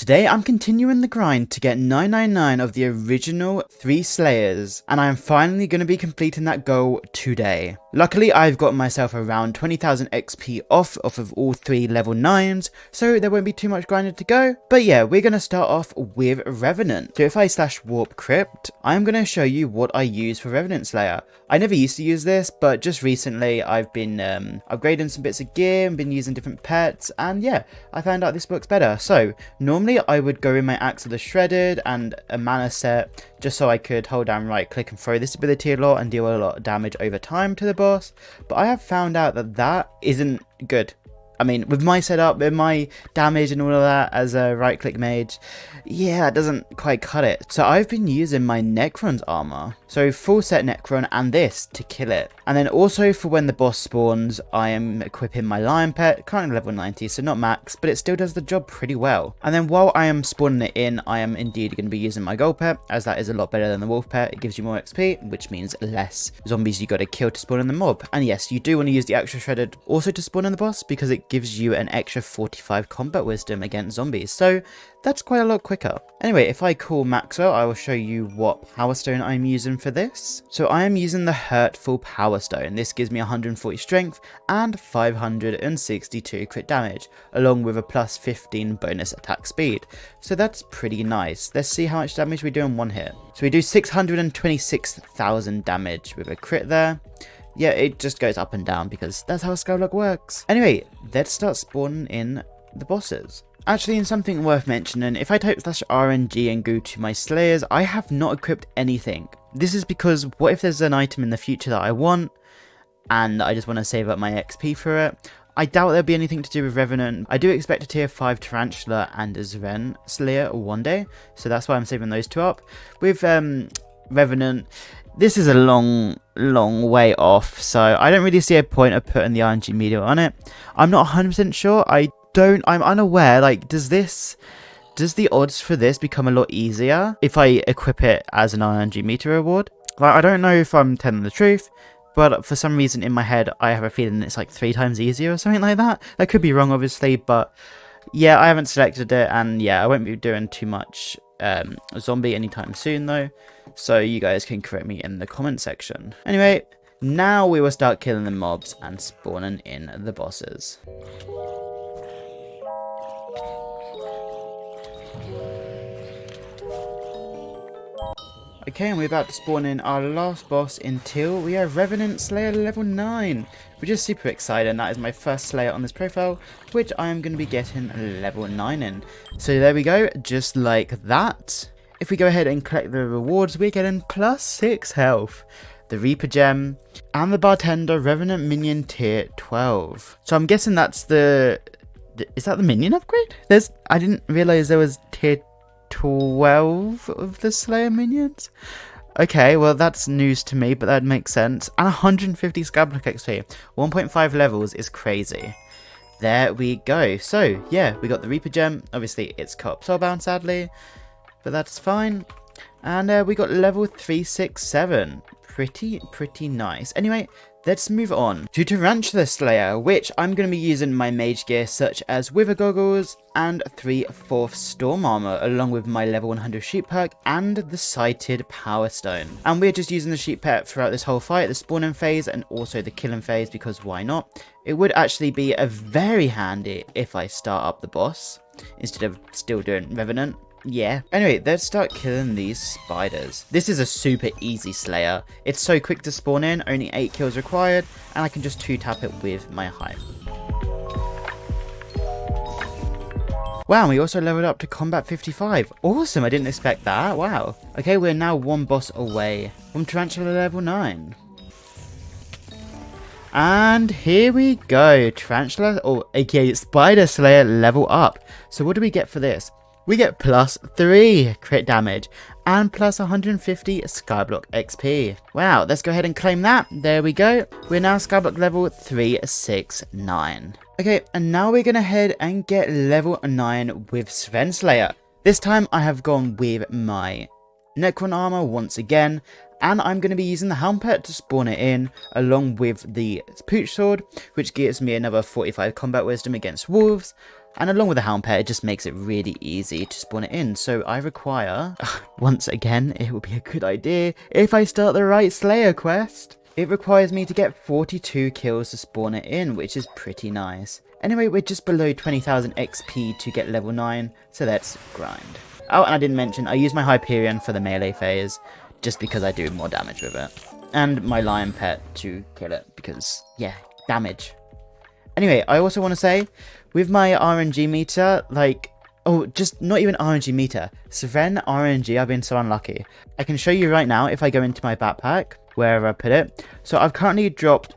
Today I'm continuing the grind to get 999 of the original 3 Slayers, and I am finally going to be completing that goal today. Luckily I've got myself around 20,000 XP off of all 3 level 9s, so there won't be too much grinding to go. But yeah, we're going to start off with Revenant. So if I /warp crypt, I'm going to show you what I use for Revenant Slayer. I never used to use this, but just recently I've been upgrading some bits of gear and been using different pets, and yeah, I found out this works better. So normally I would go in my Axe of the Shredded and a mana set just so I could hold down right click and throw this ability a lot and deal a lot of damage over time to the boss, but I have found out that that isn't good. I mean, with my setup, with my damage and all of that as a right click mage, yeah, it doesn't quite cut it. So I've been using my Necron's armor. So full set Necron and this to kill it. And then also for when the boss spawns, I am equipping my Lion Pet, currently level 90, so not max, but it still does the job pretty well. And then while I am spawning it in, I am indeed going to be using my Gold Pet, as that is a lot better than the Wolf Pet. It gives you more XP, which means less zombies you got to kill to spawn in the mob. And yes, you do want to use the extra Shredded also to spawn in the boss, because it gives you an extra 45 combat wisdom against zombies. So that's quite a lot quicker. Anyway, if I call Maxwell, I will show you what Power Stone I'm using for this. So I am using the Hurtful Power Stone. This gives me 140 strength and 562 crit damage, along with a plus 15 bonus attack speed. So that's pretty nice. Let's see how much damage we do in one hit. So we do 626,000 damage with a crit there. Yeah, it just goes up and down because that's how SkyBlock works. Anyway, let's start spawning in the bosses. Actually, in something worth mentioning, if I type /RNG and go to my Slayers, I have not equipped anything. This is because what if there's an item in the future that I want, and I just want to save up my XP for it? I doubt there'll be anything to do with Revenant. I do expect a tier 5 Tarantula and a Sven Slayer one day, so that's why I'm saving those 2 up. With Revenant, this is a long way off, so I don't really see a point of putting the RNG meter on it. I'm not 100% sure. I'm unaware, like, does the odds for this become a lot easier if I equip it as an RNG meter reward? Like, I don't know if I'm telling the truth, but for some reason in my head, I have a feeling it's like 3 times easier or something like that. That could be wrong, obviously, but yeah, I haven't selected it, and yeah, I won't be doing too much zombie anytime soon though, so you guys can correct me in the comment section. Anyway, now we will start killing the mobs and spawning in the bosses. Okay, and we're about to spawn in our last boss until we have Revenant Slayer level 9, which is super exciting. That is my first Slayer on this profile, which I am going to be getting level 9 in. So there we go, just like that. If we go ahead and collect the rewards, we're getting plus 6 health, the Reaper Gem, and the Bartender Revenant Minion tier 12. So I'm guessing that's is that the minion upgrade? I didn't realize there was tier 12 of the Slayer minions. Okay, well that's news to me, but that makes sense. And 150 SkyBlock XP. 1.5 levels is crazy. There we go. So yeah, we got the Reaper Gem. Obviously it's co-op soulbound sadly, but that's fine. And we got level 367. Pretty nice. Anyway, let's move on to Tarantula Slayer, which I'm going to be using my mage gear such as Wither Goggles and 3/4 Storm Armor, along with my level 100 Sheep Perk and the Sighted Power Stone. And we're just using the Sheep Pet throughout this whole fight, the spawning phase and also the killing phase, because why not? It would actually be very handy if I start up the boss instead of still doing Revenant. Yeah. Anyway, let's start killing these spiders. This is a super easy Slayer. It's so quick to spawn in, only 8 kills required, and I can just 2-tap it with my Hype. Wow, and we also leveled up to combat 55. Awesome, I didn't expect that. Wow. Okay, we're now 1 boss away from Tarantula level 9. And here we go, Tarantula, or aka Spider Slayer level up. So what do we get for this? We get plus 3 crit damage and plus 150 SkyBlock XP. Wow, let's go ahead and claim that. There we go. We're now SkyBlock level 369. Okay, and now we're going to head and get level 9 with Sven Slayer. This time I have gone with my Necron armor once again, and I'm going to be using the Helm Pet to spawn it in, along with the Pooch Sword, which gives me another 45 combat wisdom against wolves, And along with the hound pet, it just makes it really easy to spawn it in. So I require, once again, it will be a good idea if I start the right Slayer quest. It requires me to get 42 kills to spawn it in, which is pretty nice. Anyway, we're just below 20,000 XP to get level 9, so let's grind. Oh, and I didn't mention, I use my Hyperion for the melee phase, just because I do more damage with it. And my lion pet to kill it, because, yeah, damage. Anyway, I also want to say, with my RNG meter, like, oh, just not even RNG meter, Sven RNG, I've been so unlucky. I can show you right now if I go into my backpack, wherever I put it. So I've currently dropped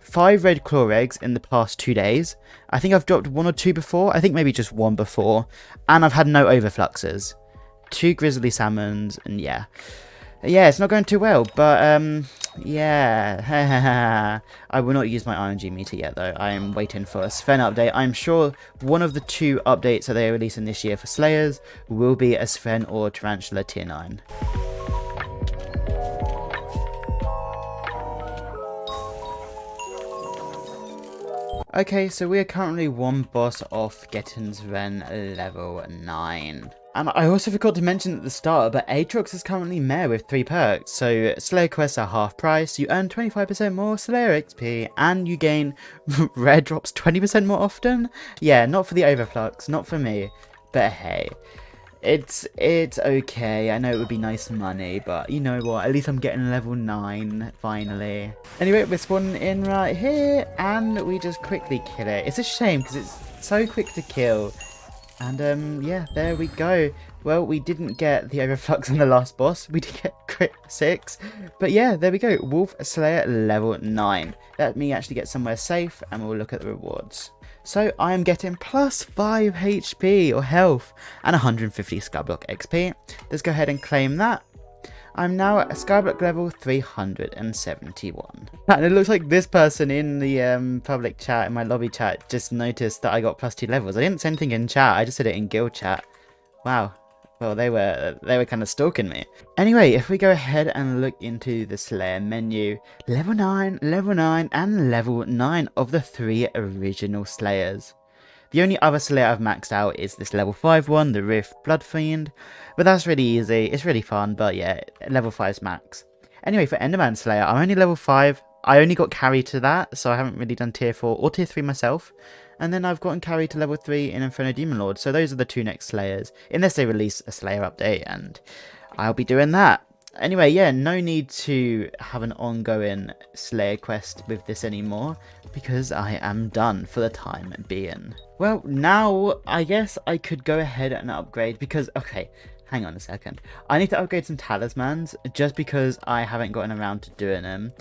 5 red claw eggs in the past 2 days. I think I've dropped 1 or 2 before. I think maybe just 1 before. And I've had no overfluxes. 2 grizzly salmons, and yeah. Yeah, it's not going too well, but, yeah. I will not use my RNG meter yet, though. I am waiting for a Sven update. I'm sure one of the 2 updates that they are releasing this year for Slayers will be a Sven or Tarantula tier 9. Okay, so we are currently 1 boss off getting Sven level 9. And I also forgot to mention at the start, but Aatrox is currently Mare with 3 perks. So Slayer quests are half price, you earn 25% more Slayer XP, and you gain rare drops 20% more often. Yeah, not for the overflux, not for me, but hey. It's okay. I know it would be nice money, but you know what? At least I'm getting level 9, finally. Anyway, we're spawning in right here, and we just quickly kill it. It's a shame, because it's so quick to kill. And, yeah, there we go. Well, we didn't get the overflux on the last boss. We did get crit 6. But yeah, there we go. Wolf Slayer level 9. Let me actually get somewhere safe, and we'll look at the rewards. So I am getting plus 5 HP or health and 150 SkyBlock XP. Let's go ahead and claim that. I'm now at SkyBlock level 371. And it looks like this person in the public chat, in my lobby chat, just noticed that I got plus 2 levels. I didn't say anything in chat, I just said it in guild chat. Wow. Well, they were kind of stalking me. Anyway, if we go ahead and look into the Slayer menu, level 9, and level 9 of the 3 original Slayers. The only other Slayer I've maxed out is this level 5 one, the Rift Blood Fiend, but that's really easy, it's really fun, but yeah, level 5's max. Anyway, for Enderman Slayer, I'm only level 5, I only got carried to that, so I haven't really done tier 4 or tier 3 myself. And then I've gotten carried to level 3 in Inferno Demon Lord. So those are the 2 next Slayers. Unless they release a Slayer update, and I'll be doing that. Anyway, yeah, no need to have an ongoing Slayer quest with this anymore, because I am done for the time being. Well, now I guess I could go ahead and upgrade, because, okay, hang on a second. I need to upgrade some talismans, just because I haven't gotten around to doing them.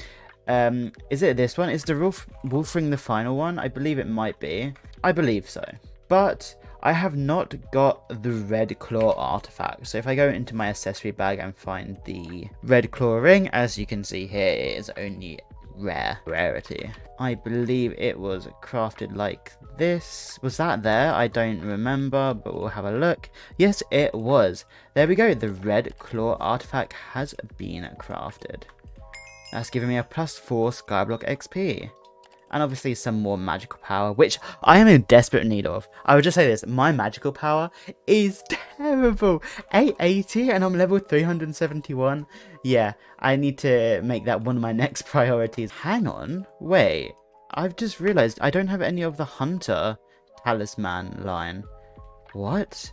Is it this one? Is the Wolf Ring the final one? I believe it might be. I believe so. But I have not got the Red Claw artifact. So if I go into my accessory bag and find the Red Claw ring, as you can see here, it is only rarity. I believe it was crafted like this. Was that there? I don't remember, but we'll have a look. Yes, it was. There we go. The Red Claw artifact has been crafted. That's giving me a plus 4 SkyBlock XP. And obviously some more magical power, which I am in desperate need of. I would just say this, my magical power is terrible. 880 and I'm level 371. Yeah, I need to make that one of my next priorities. Hang on, wait. I've just realized I don't have any of the Hunter talisman line. What?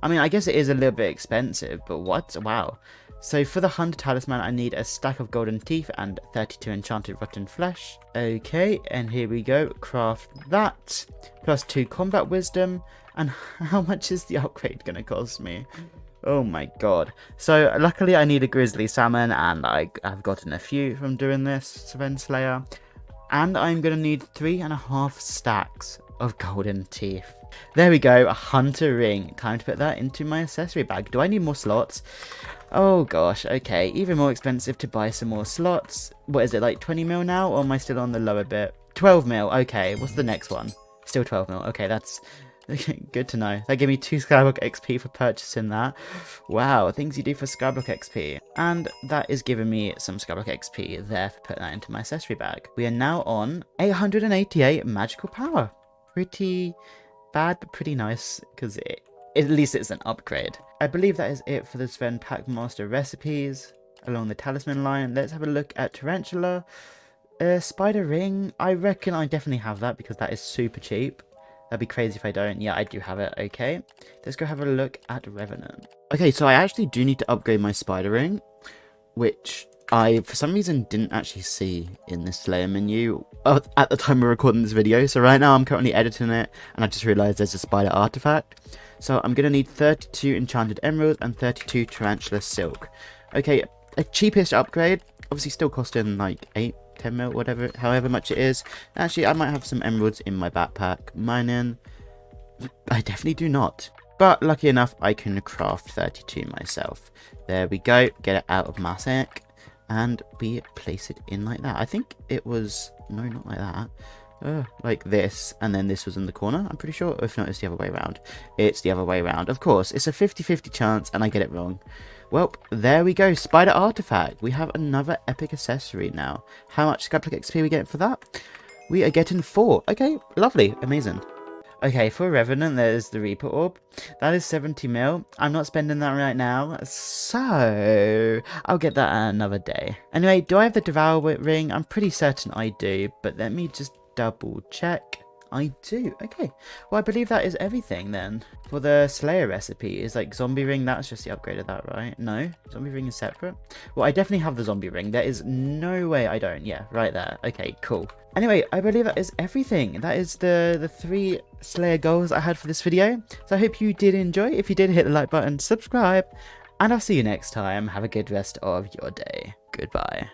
I mean, I guess it is a little bit expensive, but what? Wow. So for the Hunter Talisman, I need a stack of golden teeth and 32 enchanted rotten flesh. Okay, and here we go. Craft that. Plus 2 combat wisdom. And how much is the upgrade going to cost me? Oh my god. So luckily I need a grizzly salmon, and I've gotten a few from doing this, Sven Slayer. And I'm going to need 3.5 stacks of golden teeth. There we go, a hunter ring. Time to put that into my accessory bag. Do I need more slots? Oh gosh, okay, even more expensive to buy some more slots. What is it, like 20 mil now, or am I still on the lower bit? 12 mil, okay, what's the next one? Still 12 mil, okay, that's good to know. That gave me 2 SkyBlock XP for purchasing that. Wow, things you do for SkyBlock XP. And that is giving me some SkyBlock XP there for putting that into my accessory bag. We are now on 888 magical power. Pretty bad, but pretty nice, because at least it's an upgrade. I believe that is it for the Sven Packmaster recipes along the talisman line. Let's have a look at Tarantula. Spider ring, I reckon I definitely have that because that is super cheap. That'd be crazy if I don't. Yeah, I do have it. Okay, let's go have a look at Revenant. Okay, so I actually do need to upgrade my spider ring, which I, for some reason, didn't actually see in the Slayer menu at the time of recording this video. So right now I'm currently editing it, and I just realized there's a spider artifact. So I'm going to need 32 enchanted emeralds and 32 tarantula silk. Okay, a cheapest upgrade, obviously still costing like 8, 10 mil, whatever, however much it is. Actually, I might have some emeralds in my backpack. Mining, I definitely do not. But lucky enough, I can craft 32 myself. There we go, get it out of Masek. And we place it in like that. I think it was, no, not like that. Like this, and then this was in the corner, I'm pretty sure. If not, it's the other way around. It's the other way around. Of course, it's a 50-50 chance, and I get it wrong. Well, there we go. Spider artifact. We have another epic accessory now. How much SkyBlock XP are we getting for that? We are getting 4. Okay, lovely. Amazing. Okay, for Revenant, there's the Reaper Orb. That is 70 mil. I'm not spending that right now, so I'll get that another day. Anyway, do I have the Devour ring? I'm pretty certain I do, but let me just double check. I do. Okay, well, I believe that is everything then. For the Slayer recipe, is like zombie ring, that's just the upgrade of that, right? No, zombie ring is separate. Well, I definitely have the zombie ring. There is no way I don't. Yeah, right there. Okay, cool. Anyway, I believe that is everything. That is the 3 Slayer goals I had for this video. So I hope you did enjoy. If you did, hit the like button, subscribe, and I'll see you next time. Have a good rest of your day. Goodbye.